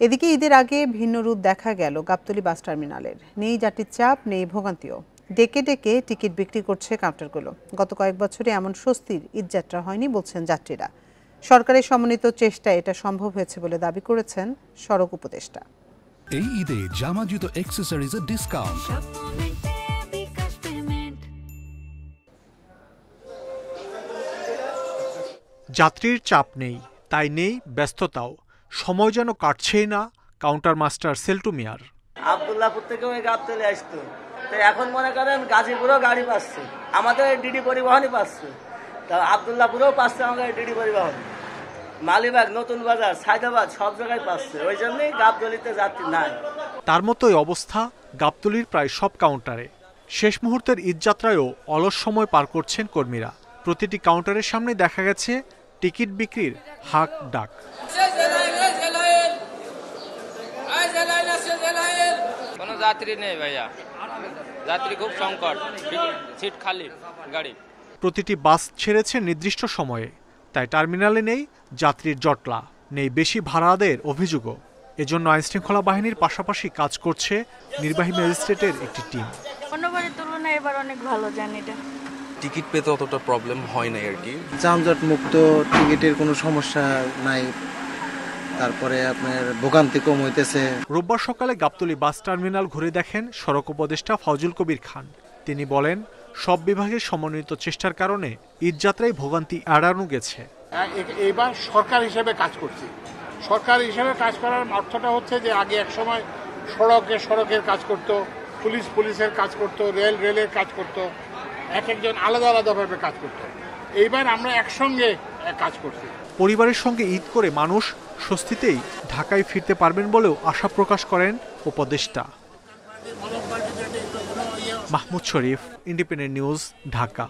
এদিকে ঈদের আগে ভিন্ন রূপ দেখা গেল গাবতলী বাস টার্মিনালের। নেই যাত্রীর চাপ, নেই ভোগান্তিও। ডেকে ডেকে টিকিট বিক্রি করছে কাউন্টারগুলো। গত কয়েক বছরে এমন স্বস্তির ঈদযাত্রা হয়নি বলছেন যাত্রীরা। সরকারের সমন্বিত চেষ্টায় এটা সম্ভব হয়েছে বলে দাবি করেছেন সড়ক উপদেষ্টা। এই ঈদে জামা জুতো অ্যাকসেসরিজের ডিসকাউন্ট। যাত্রীর চাপ নেই, তাই নেই ব্যস্ততাও। সময় যেন কাটছেই না কাউন্টার মাস্টার সেল্টু মিয়ার। আব্দুল্লাহপুর থেকে ওই গাবতলী আসতো, তো এখন মনে করেন গাজীপুরও গাড়ি পাচ্ছে, আমাদের ডিডি পরিবহনই পাচ্ছে, তা আব্দুল্লাহপুরেও পাচ্ছে আমাদের ডিডি পরিবহন। মালিবাগ, নতুন বাজার, সায়দাবাদ সব জায়গায় পাচ্ছে, ওই জন্যই গাবতলীতে যাত্রী নাই। তার মতোই অবস্থা গাবতলীর প্রায় সব কাউন্টারে। শেষ মুহূর্তের ঈদযাত্রায়ও অলস সময় পার করছেন কর্মীরা। প্রতিটি কাউন্টারের সামনে দেখা গেছে টিকিট বিক্রির হাক ডাক। কোনো যাত্রী নেই ভাইয়া, যাত্রী খুব সংকট, সিট খালি গাড়ি। প্রতিটি বাস ছেড়েছে নির্দিষ্ট সময়ে, তাই টার্মিনালে নেই যাত্রীর জটলা, নেই বেশি ভাড়া আদায়ের অভিযোগও। এজন্য আইনশৃঙ্খলা বাহিনীর পাশাপাশি কাজ করছে নির্বাহী ম্যাজিস্ট্রেটের একটি টিম। অন্যবারের তুলনায় এবার অনেক ভালো যান। এটা টিকিট পেতে অতটা প্রবলেম হয় না আর কি। যানজট মুক্ত, টিকিটের কোনো সমস্যা নাই, তারপরে আপনার ভোগান্তি কম হইতেছে। রোববার সকালে গাবতলী বাস টার্মিনাল ঘুরে দেখেন সড়ক উপদেষ্টা ফজল কবির খান। তিনি বলেন, সব বিভাগের সমন্বিত চেষ্টার কারণে ঈদযাত্রায় ভোগান্তি এড়ানো গেছে। এবার সরকার হিসেবে কাজ করছি। সরকার হিসেবে কাজ করার অর্থটা হচ্ছে যে আগে এক সময় সড়কের কাজ করত, পুলিশের কাজ করত, রেলের কাজ করত, এক একজন আলাদা আলাদাভাবে কাজ করত। এইবার আমরা একসঙ্গে কাজ করছি। পরিবারের সঙ্গে ঈদ করে মানুষ স্বস্তিতেই ঢাকায় ফিরতে পারবেন বলেও আশা প্রকাশ করেন উপদেষ্টা। মাহমুদ শরীফ, ইন্ডিপেন্ডেন্ট নিউজ, ঢাকা।